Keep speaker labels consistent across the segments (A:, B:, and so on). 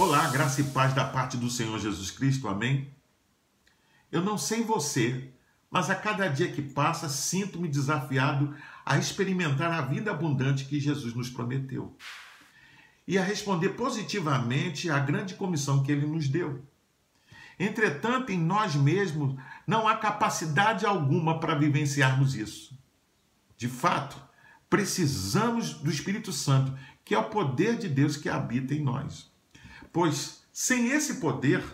A: Olá, graça e paz da parte do Senhor Jesus Cristo, amém? Eu não sei você, mas a cada dia que passa, sinto-me desafiado a experimentar a vida abundante que Jesus nos prometeu e a responder positivamente à grande comissão que Ele nos deu. Entretanto, em nós mesmos não há capacidade alguma para vivenciarmos isso. De fato, precisamos do Espírito Santo, que é o poder de Deus que habita em nós. Pois, sem esse poder,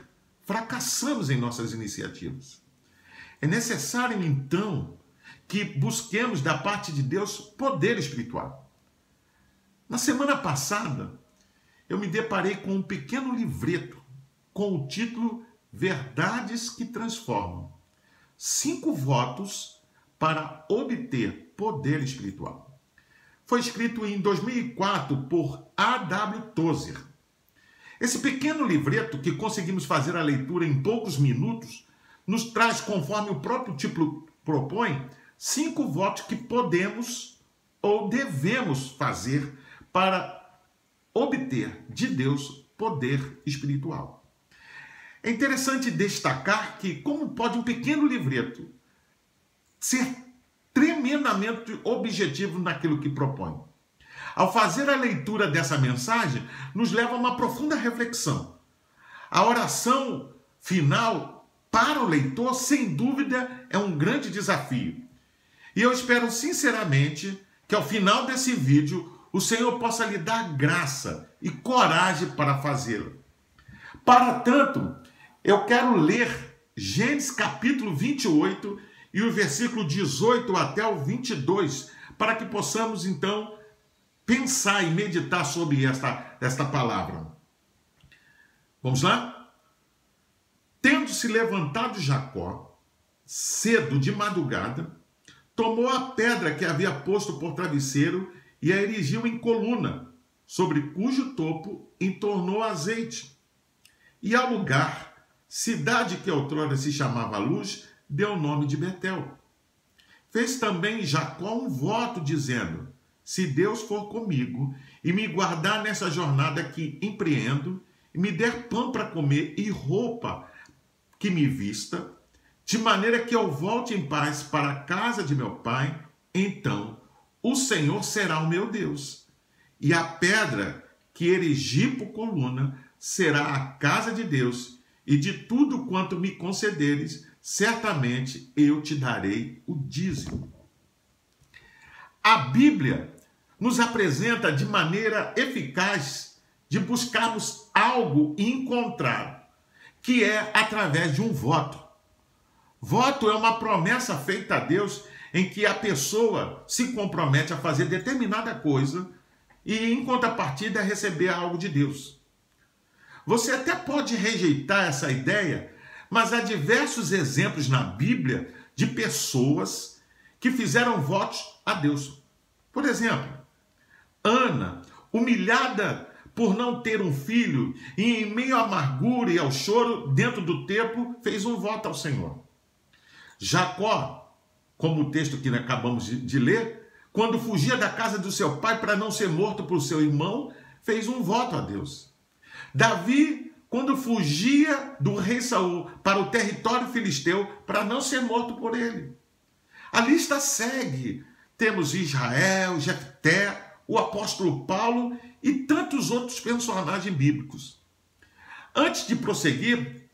A: fracassamos em nossas iniciativas. É necessário, então, que busquemos da parte de Deus poder espiritual. Na semana passada, eu me deparei com um pequeno livreto com o título Verdades que Transformam. 5 votos para obter poder espiritual. Foi escrito em 2004 por A.W. Tozer. Esse pequeno livreto, que conseguimos fazer a leitura em poucos minutos, nos traz, conforme o próprio título propõe, 5 votos que podemos ou devemos fazer para obter de Deus poder espiritual. É interessante destacar que, como pode um pequeno livreto ser tremendamente objetivo naquilo que propõe? Ao fazer a leitura dessa mensagem, nos leva a uma profunda reflexão. A oração final para o leitor, sem dúvida, é um grande desafio. E eu espero sinceramente que ao final desse vídeo o Senhor possa lhe dar graça e coragem para fazê-lo. Para tanto, eu quero ler Gênesis capítulo 28 e o versículo 18 até o 22, para que possamos então pensar e meditar sobre esta palavra. Vamos lá? Tendo-se levantado Jacó, cedo de madrugada, tomou a pedra que havia posto por travesseiro e a erigiu em coluna, sobre cujo topo entornou azeite. E ao lugar, cidade que outrora se chamava Luz, deu o nome de Betel. Fez também Jacó um voto, dizendo: se Deus for comigo e me guardar nessa jornada que empreendo, e me der pão para comer e roupa que me vista, de maneira que eu volte em paz para a casa de meu pai, então o Senhor será o meu Deus. E a pedra que erigi por coluna será a casa de Deus, e de tudo quanto me concederes, certamente eu te darei o dízimo. A Bíblia nos apresenta de maneira eficaz de buscarmos algo e encontrar, que é através de um voto. Voto é uma promessa feita a Deus em que a pessoa se compromete a fazer determinada coisa e, em contrapartida, receber algo de Deus. Você até pode rejeitar essa ideia, mas há diversos exemplos na Bíblia de pessoas que fizeram votos a Deus. Por exemplo, Ana, humilhada por não ter um filho e em meio à amargura e ao choro dentro do templo, fez um voto ao Senhor. Jacó, como o texto que acabamos de ler, quando fugia da casa do seu pai para não ser morto por seu irmão, fez um voto a Deus. Davi, quando fugia do rei Saul para o território filisteu para não ser morto por ele. A lista segue. Temos Israel, Jefté, o apóstolo Paulo e tantos outros personagens bíblicos. Antes de prosseguir,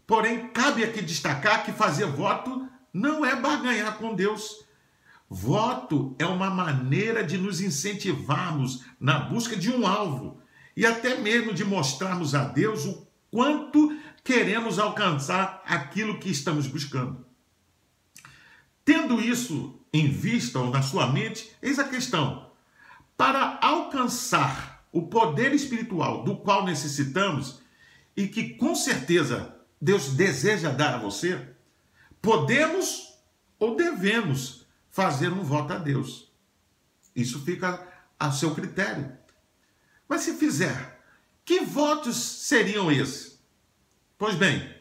A: porém, cabe aqui destacar que fazer voto não é barganhar com Deus. Voto é uma maneira de nos incentivarmos na busca de um alvo e até mesmo de mostrarmos a Deus o quanto queremos alcançar aquilo que estamos buscando. Tendo isso em vista ou na sua mente, eis a questão. Para alcançar o poder espiritual do qual necessitamos e que com certeza Deus deseja dar a você, podemos ou devemos fazer um voto a Deus. Isso fica a seu critério. Mas se fizer, que votos seriam esses? Pois bem,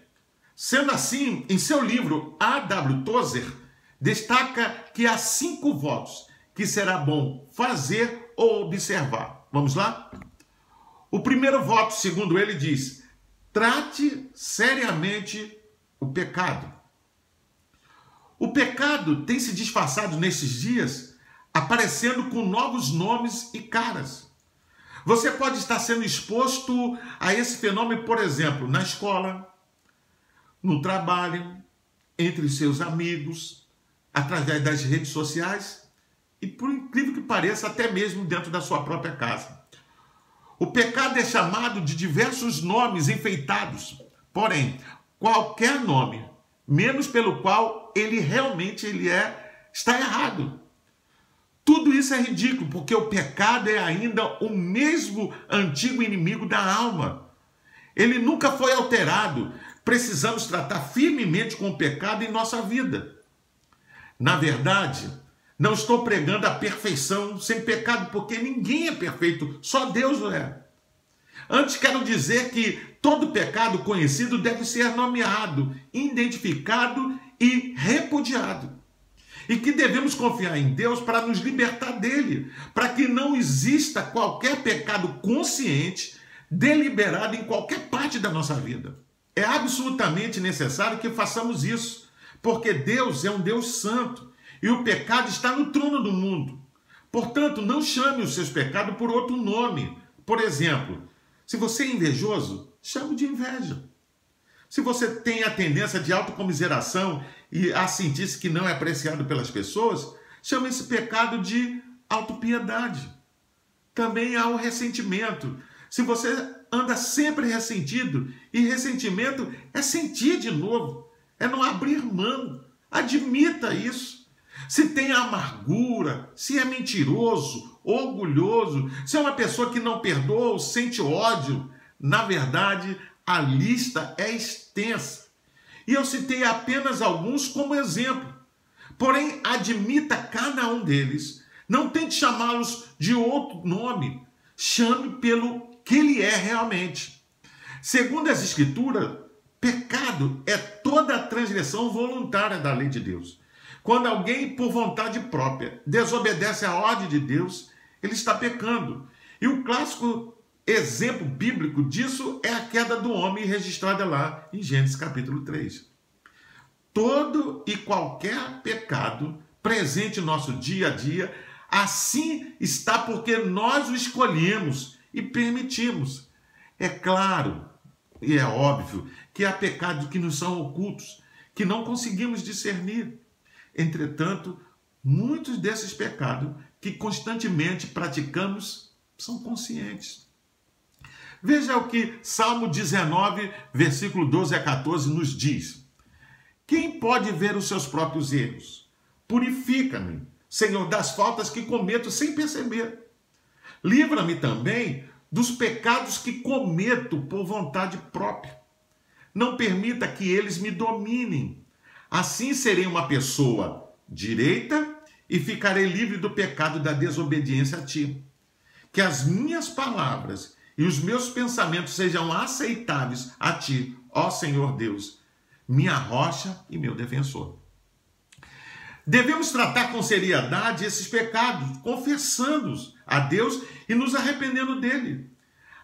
A: sendo assim, em seu livro A.W. Tozer, destaca que há 5 votos que será bom fazer ou observar. Vamos lá? O primeiro voto, segundo ele, diz: trate seriamente o pecado. O pecado tem se disfarçado nesses dias, aparecendo com novos nomes e caras. Você pode estar sendo exposto a esse fenômeno, por exemplo, na escola, no trabalho, entre seus amigos, através das redes sociais e, por incrível que pareça, até mesmo dentro da sua própria casa. O pecado é chamado de diversos nomes enfeitados, porém, qualquer nome, menos pelo qual ele realmente está errado. Tudo isso é ridículo, porque o pecado é ainda o mesmo antigo inimigo da alma. Ele nunca foi alterado. Precisamos tratar firmemente com o pecado em nossa vida. Na verdade, não estou pregando a perfeição sem pecado, porque ninguém é perfeito, só Deus o é. Antes, quero dizer que todo pecado conhecido deve ser nomeado, identificado e repudiado. E que devemos confiar em Deus para nos libertar dele, para que não exista qualquer pecado consciente, deliberado em qualquer parte da nossa vida. É absolutamente necessário que façamos isso, porque Deus é um Deus santo e o pecado está no trono do mundo. Portanto, não chame os seus pecados por outro nome. Por exemplo, se você é invejoso, chame de inveja. Se você tem a tendência de autocomiseração e a sentir-se que não é apreciado pelas pessoas, chame esse pecado de autopiedade. Também há o ressentimento. Se você anda sempre ressentido, e ressentimento é sentir de novo, é não abrir mão. Admita isso. Se tem amargura, se é mentiroso, orgulhoso, se é uma pessoa que não perdoa ou sente ódio, na verdade, a lista é extensa. E eu citei apenas alguns como exemplo. Porém, admita cada um deles. Não tente chamá-los de outro nome. Chame pelo que ele é realmente. Segundo as Escrituras, pecado é toda a transgressão voluntária da lei de Deus. Quando alguém, por vontade própria, desobedece à ordem de Deus, ele está pecando. E o clássico exemplo bíblico disso é a queda do homem registrada lá em Gênesis capítulo 3. Todo e qualquer pecado presente no nosso dia a dia, assim está porque nós o escolhemos e permitimos. É claro e é óbvio que há pecados que nos são ocultos, que não conseguimos discernir. Entretanto, muitos desses pecados que constantemente praticamos são conscientes. Veja o que Salmo 19, versículo 12 a 14 nos diz. Quem pode ver os seus próprios erros? Purifica-me, Senhor, das faltas que cometo sem perceber. Livra-me também dos pecados que cometo por vontade própria. Não permita que eles me dominem. Assim serei uma pessoa direita e ficarei livre do pecado da desobediência a ti. Que as minhas palavras e os meus pensamentos sejam aceitáveis a ti, ó Senhor Deus, minha rocha e meu defensor. Devemos tratar com seriedade esses pecados, confessando-os a Deus e nos arrependendo dele.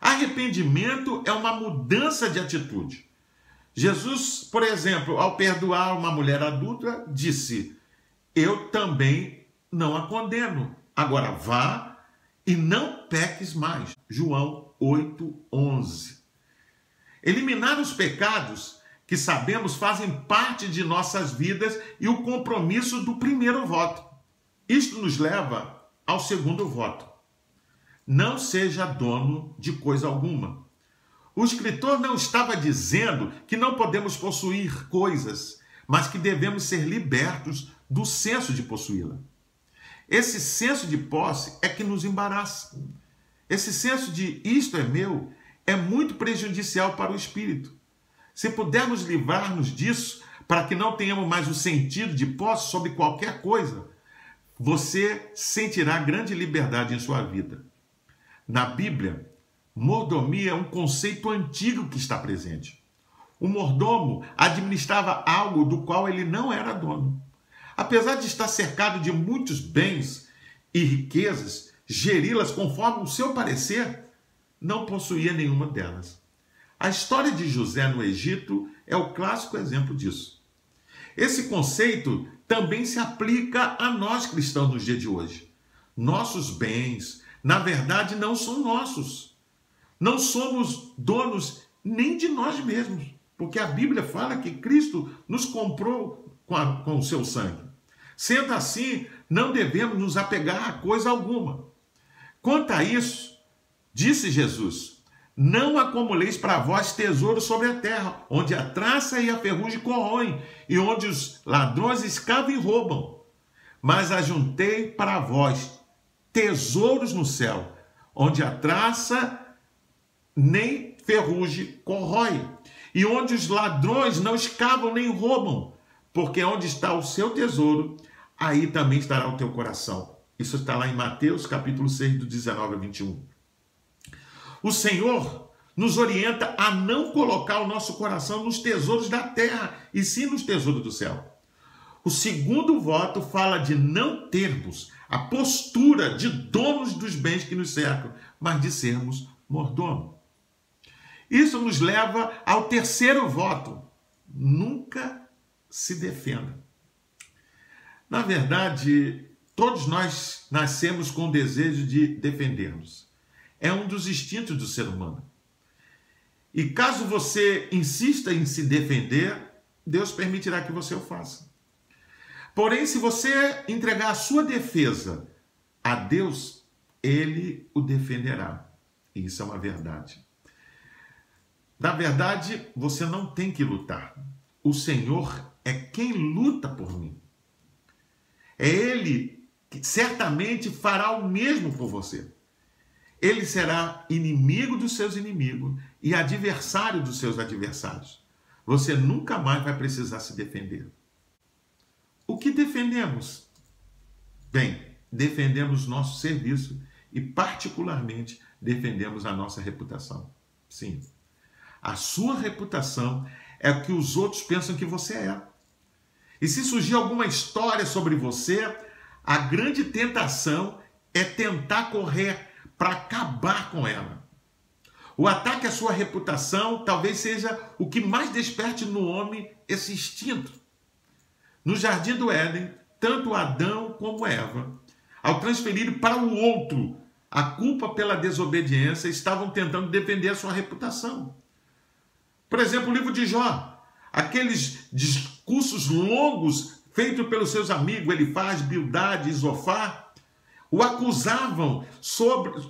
A: Arrependimento é uma mudança de atitude. Jesus, por exemplo, ao perdoar uma mulher adúltera, disse: eu também não a condeno. Agora vá e não peques mais. João 8:11. Eliminar os pecados que sabemos fazem parte de nossas vidas e o compromisso do primeiro voto. Isto nos leva ao segundo voto. Não seja dono de coisa alguma. O escritor não estava dizendo que não podemos possuir coisas, mas que devemos ser libertos do senso de possuí-la. Esse senso de posse é que nos embaraça. Esse senso de isto é meu é muito prejudicial para o espírito. Se pudermos livrar-nos disso, para que não tenhamos mais o sentido de posse sobre qualquer coisa, você sentirá grande liberdade em sua vida. Na Bíblia, mordomia é um conceito antigo que está presente. O mordomo administrava algo do qual ele não era dono. Apesar de estar cercado de muitos bens e riquezas, geri-las conforme o seu parecer não possuía nenhuma delas. A história de José no Egito é o clássico exemplo disso. Esse conceito também se aplica a nós cristãos nos dias de hoje. Nossos bens, na verdade, não são nossos. Não somos donos nem de nós mesmos, porque a Bíblia fala que Cristo nos comprou com o seu sangue. Sendo assim, não devemos nos apegar a coisa alguma. Quanto a isso, disse Jesus: não acumuleis para vós tesouros sobre a terra, onde a traça e a ferrugem corroem, e onde os ladrões escavam e roubam. Mas ajuntei para vós tesouros no céu, onde a traça nem ferrugem corrói, e onde os ladrões não escavam nem roubam, porque onde está o seu tesouro, aí também estará o teu coração. Isso está lá em Mateus capítulo 6, do 19 a 21. O Senhor nos orienta a não colocar o nosso coração nos tesouros da terra, e sim nos tesouros do céu. O segundo voto fala de não termos a postura de donos dos bens que nos cercam, mas de sermos mordomos. Isso nos leva ao terceiro voto: nunca se defenda. Na verdade, todos nós nascemos com o desejo de defender-nos. É um dos instintos do ser humano. E caso você insista em se defender, Deus permitirá que você o faça. Porém, se você entregar a sua defesa a Deus, Ele o defenderá. E isso é uma verdade. Na verdade, você não tem que lutar. O Senhor é quem luta por mim. É Ele que certamente fará o mesmo por você. Ele será inimigo dos seus inimigos e adversário dos seus adversários. Você nunca mais vai precisar se defender. O que defendemos? Bem, defendemos nosso serviço e, particularmente, defendemos a nossa reputação. Sim, a sua reputação é o que os outros pensam que você é. E se surgir alguma história sobre você, a grande tentação é tentar correr para acabar com ela. O ataque à sua reputação talvez seja o que mais desperte no homem esse instinto. No jardim do Éden, tanto Adão como Eva, ao transferir para o outro a culpa pela desobediência, estavam tentando defender a sua reputação. Por exemplo, o livro de Jó, aqueles discursos longos feitos pelos seus amigos Elifaz, Bildade e Zofar, o acusavam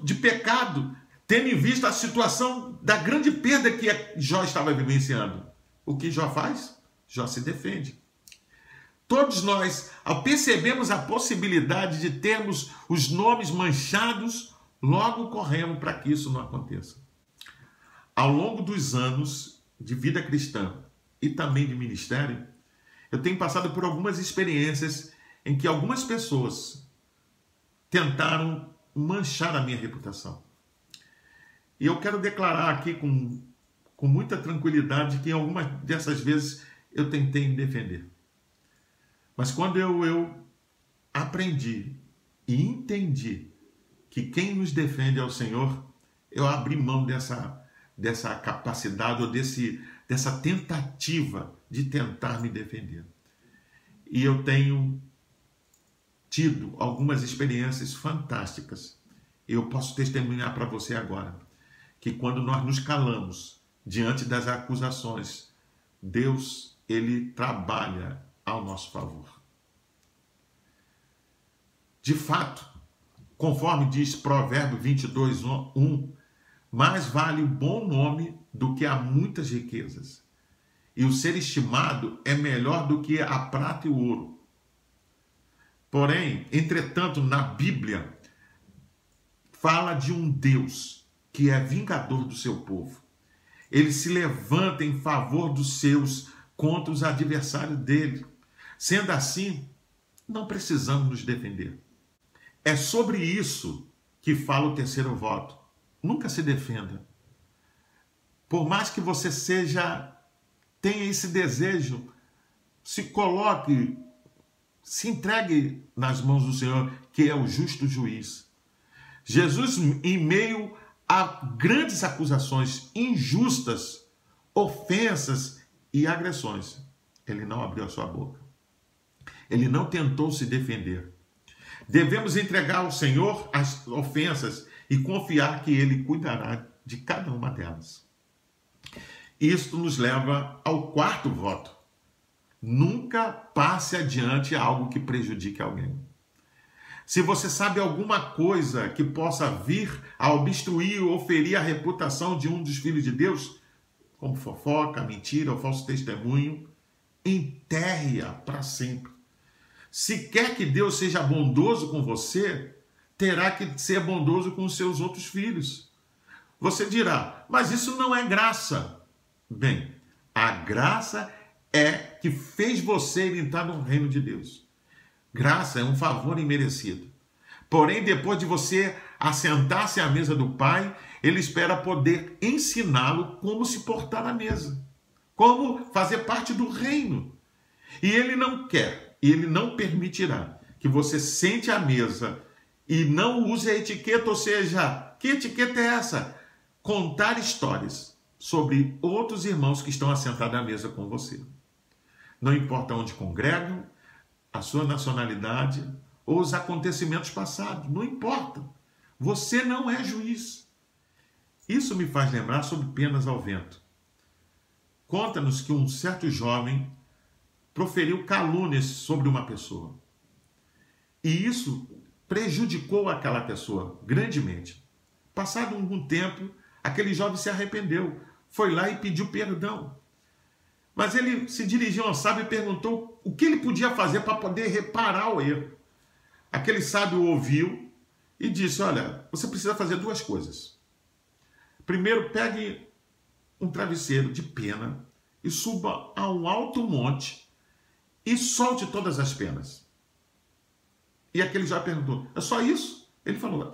A: de pecado, tendo em vista a situação da grande perda que Jó estava vivenciando. O que Jó faz? Jó se defende. Todos nós, ao percebermos a possibilidade de termos os nomes manchados, logo corremos para que isso não aconteça. Ao longo dos anos de vida cristã e também de ministério, eu tenho passado por algumas experiências em que algumas pessoas tentaram manchar a minha reputação. E eu quero declarar aqui com muita tranquilidade que algumas dessas vezes eu tentei me defender. Mas quando eu aprendi e entendi que quem nos defende é o Senhor, eu abri mão dessa capacidade ou dessa tentativa de tentar me defender. E eu tenho tido algumas experiências fantásticas. Eu posso testemunhar para você agora que quando nós nos calamos diante das acusações, Deus, Ele trabalha ao nosso favor. De fato, conforme diz Provérbio 22, 1, mais vale o bom nome do que há muitas riquezas, e o ser estimado é melhor do que a prata e o ouro. Porém, entretanto, na Bíblia, fala de um Deus que é vingador do seu povo. Ele se levanta em favor dos seus contra os adversários dele. Sendo assim, não precisamos nos defender. É sobre isso que fala o terceiro voto. Nunca se defenda. Por mais que você tenha esse desejo, se coloque, se entregue nas mãos do Senhor, que é o justo juiz. Jesus, em meio a grandes acusações injustas, ofensas e agressões. Ele não abriu a sua boca. Ele não tentou se defender. Devemos entregar ao Senhor as ofensas e confiar que Ele cuidará de cada uma delas. Isto nos leva ao quarto voto. Nunca passe adiante algo que prejudique alguém. Se você sabe alguma coisa que possa vir a obstruir ou ferir a reputação de um dos filhos de Deus, como fofoca, mentira ou falso testemunho, enterre-a para sempre. Se quer que Deus seja bondoso com você, terá que ser bondoso com os seus outros filhos. Você dirá, mas isso não é graça. Bem, a graça é que fez você entrar no reino de Deus. Graça é um favor imerecido. Porém, depois de você assentar-se à mesa do Pai, Ele espera poder ensiná-lo como se portar à mesa, como fazer parte do reino. E Ele não quer, e Ele não permitirá que você sente à mesa e não use a etiqueta, ou seja, que etiqueta é essa? Contar histórias sobre outros irmãos que estão assentados à mesa com você. Não importa onde congregam, a sua nacionalidade ou os acontecimentos passados, não importa. Você não é juiz. Isso me faz lembrar sobre penas ao vento. Conta-nos que um certo jovem proferiu calúnias sobre uma pessoa. E isso prejudicou aquela pessoa grandemente. Passado algum tempo, aquele jovem se arrependeu, foi lá e pediu perdão. Mas ele se dirigiu ao sábio e perguntou o que ele podia fazer para poder reparar o erro. Aquele sábio ouviu e disse, olha, você precisa fazer duas coisas. Primeiro, pegue um travesseiro de pena e suba a um alto monte e solte todas as penas. E aquele já perguntou, é só isso? Ele falou,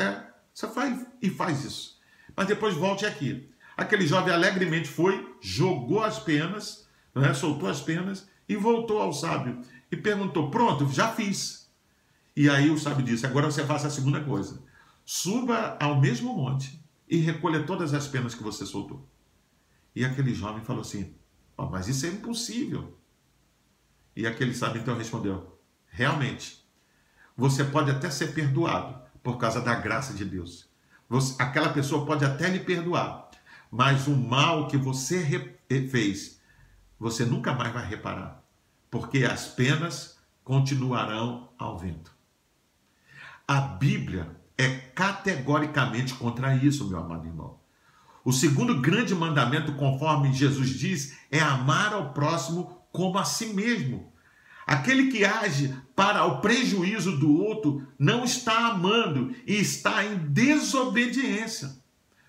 A: você vai e faz isso. Mas depois volte aqui. Aquele jovem alegremente foi, jogou as penas, soltou as penas e voltou ao sábio e perguntou, pronto, já fiz. E aí o sábio disse, agora você faça a segunda coisa. Suba ao mesmo monte e recolha todas as penas que você soltou. E aquele jovem falou assim, mas isso é impossível. E aquele sábio então respondeu, realmente, você pode até ser perdoado por causa da graça de Deus. Aquela pessoa pode até lhe perdoar, mas o mal que você fez, você nunca mais vai reparar, porque as penas continuarão ao vento. A Bíblia é categoricamente contra isso, meu amado irmão. O segundo grande mandamento, conforme Jesus diz, é amar ao próximo como a si mesmo. Aquele que age para o prejuízo do outro não está amando e está em desobediência.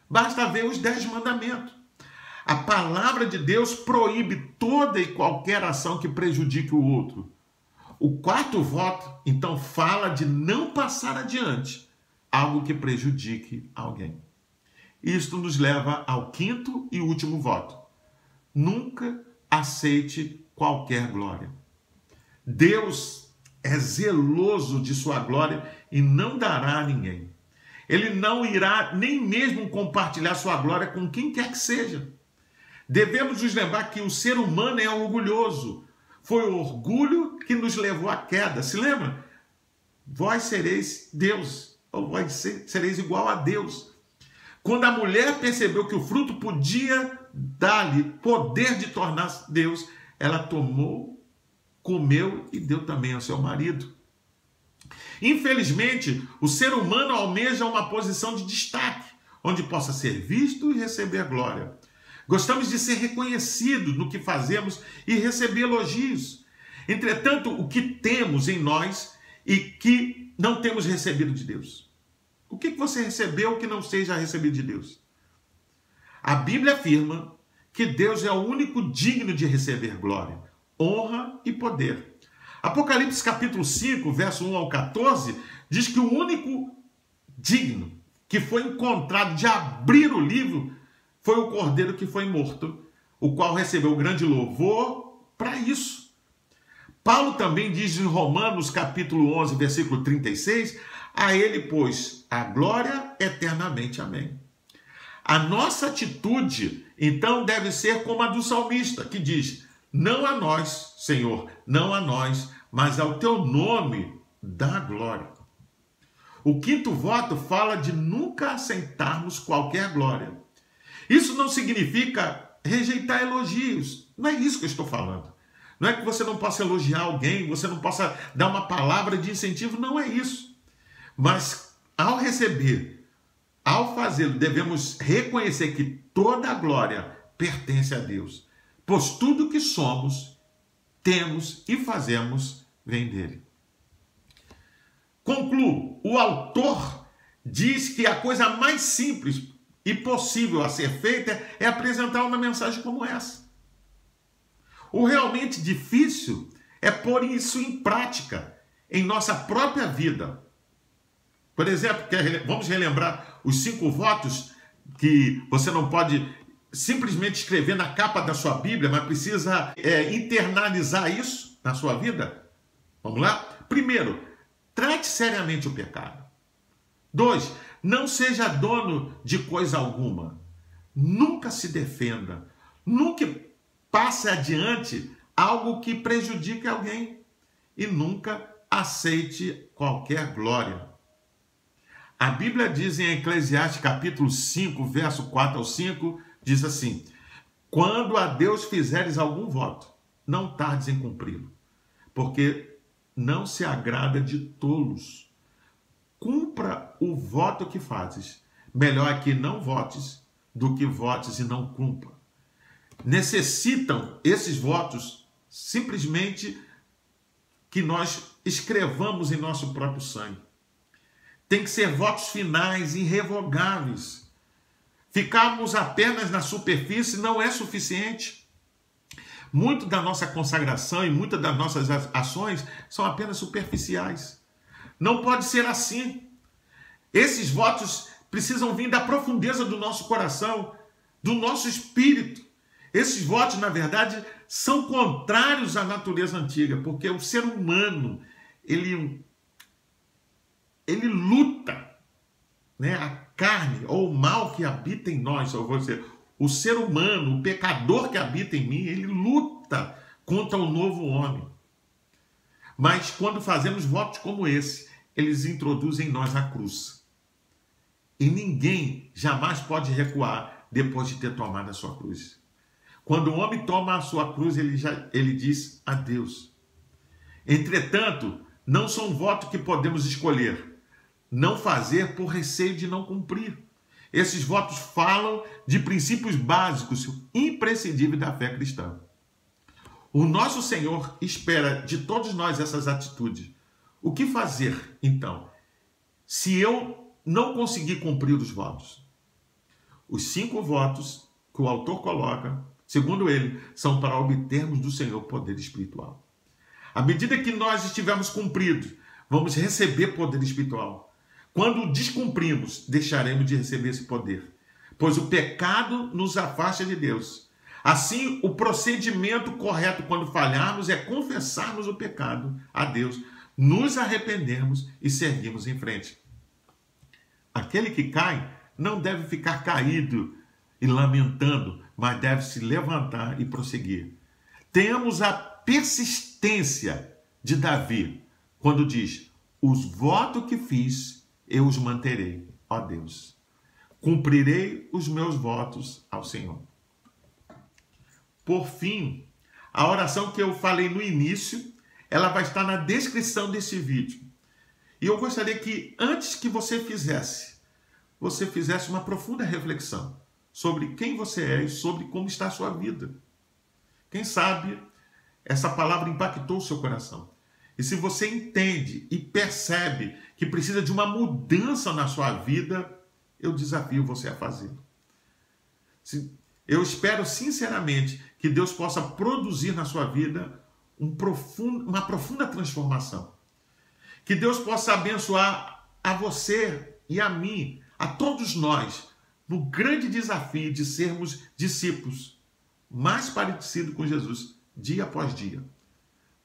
A: Basta ver os 10 mandamentos. A palavra de Deus proíbe toda e qualquer ação que prejudique o outro. O quarto voto, então, fala de não passar adiante algo que prejudique alguém. Isto nos leva ao quinto e último voto. Nunca aceite qualquer glória. Deus é zeloso de sua glória e não dará a ninguém. Ele não irá nem mesmo compartilhar sua glória com quem quer que seja. Devemos nos lembrar que o ser humano é orgulhoso. Foi o orgulho que nos levou à queda. Se lembra? Vós sereis Deus, ou vós sereis igual a Deus. Quando a mulher percebeu que o fruto podia dar-lhe poder de tornar-se Deus, ela tomou, comeu e deu também ao seu marido. Infelizmente, o ser humano almeja uma posição de destaque, onde possa ser visto e receber glória. Gostamos de ser reconhecidos no que fazemos e receber elogios. Entretanto, o que temos em nós e que não temos recebido de Deus? O que você recebeu que não seja recebido de Deus? A Bíblia afirma que Deus é o único digno de receber glória, honra e poder. Apocalipse capítulo 5, verso 1 ao 14, diz que o único digno que foi encontrado de abrir o livro foi o cordeiro que foi morto, o qual recebeu grande louvor para isso. Paulo também diz em Romanos capítulo 11, versículo 36, a ele, pois, a glória eternamente. Amém. A nossa atitude, então, deve ser como a do salmista, que diz: não a nós, Senhor, não a nós, mas ao teu nome dá glória. O quinto voto fala de nunca aceitarmos qualquer glória. Isso não significa rejeitar elogios. Não é isso que eu estou falando. Não é que você não possa elogiar alguém, você não possa dar uma palavra de incentivo. Não é isso. Mas ao receber, ao fazê-lo, devemos reconhecer que toda a glória pertence a Deus. Pois tudo que somos, temos e fazemos vem dele. Concluo. O autor diz que a coisa mais simples e possível a ser feita é apresentar uma mensagem como essa. O realmente difícil é pôr isso em prática em nossa própria vida. Por exemplo, vamos relembrar os 5 votos que você não pode simplesmente escrever na capa da sua Bíblia, mas precisa internalizar isso na sua vida? Vamos lá? Primeiro, trate seriamente o pecado. 2, não seja dono de coisa alguma. Nunca se defenda. Nunca passe adiante algo que prejudique alguém. E nunca aceite qualquer glória. A Bíblia diz em Eclesiastes capítulo 5, verso 4 ao 5, diz assim: quando a Deus fizeres algum voto, não tardes em cumpri-lo, porque não se agrada de tolos. Cumpra o voto que fazes. Melhor é que não votes do que votes e não cumpra. Necessitam esses votos simplesmente que nós escrevamos em nosso próprio sangue. Tem que ser votos finais, irrevogáveis. Ficarmos apenas na superfície não é suficiente. Muito da nossa consagração e muitas das nossas ações são apenas superficiais. Não pode ser assim. Esses votos precisam vir da profundeza do nosso coração, do nosso espírito. Esses votos, na verdade, são contrários à natureza antiga, porque o ser humano, ele luta, né? A carne ou o mal que habita em nós, ou você, o ser humano, o pecador que habita em mim, ele luta contra o novo homem. Mas quando fazemos votos como esse, eles introduzem em nós a cruz. E ninguém jamais pode recuar depois de ter tomado a sua cruz. Quando o homem toma a sua cruz, ele diz adeus. Entretanto, não são votos que podemos escolher não fazer por receio de não cumprir. Esses votos falam de princípios básicos, imprescindíveis da fé cristã. O nosso Senhor espera de todos nós essas atitudes. O que fazer, então, se eu não conseguir cumprir os votos? Os 5 votos que o autor coloca, segundo ele, são para obtermos do Senhor poder espiritual. À medida que nós estivermos cumpridos, vamos receber poder espiritual. Quando descumprimos, deixaremos de receber esse poder, pois o pecado nos afasta de Deus. Assim, o procedimento correto quando falharmos é confessarmos o pecado a Deus, nos arrependermos e seguirmos em frente. Aquele que cai não deve ficar caído e lamentando, mas deve se levantar e prosseguir. Tenhamos a persistência de Davi, quando diz: os votos que fiz, eu os manterei, ó Deus. Cumprirei os meus votos ao Senhor. Por fim, a oração que eu falei no início, ela vai estar na descrição desse vídeo. E eu gostaria que, antes que você fizesse uma profunda reflexão sobre quem você é e sobre como está a sua vida. Quem sabe essa palavra impactou o seu coração. E se você entende e percebe que precisa de uma mudança na sua vida, eu desafio você a fazê-lo. Eu espero sinceramente que Deus possa produzir na sua vida uma profunda transformação. Que Deus possa abençoar a você e a mim, a todos nós, no grande desafio de sermos discípulos mais parecidos com Jesus, dia após dia.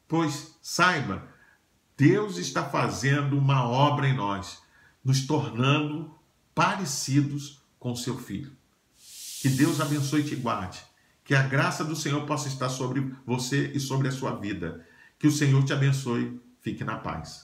A: Pois, saiba, Deus está fazendo uma obra em nós, nos tornando parecidos com seu Filho. Que Deus abençoe e te guarde. Que a graça do Senhor possa estar sobre você e sobre a sua vida. Que o Senhor te abençoe. Fique na paz.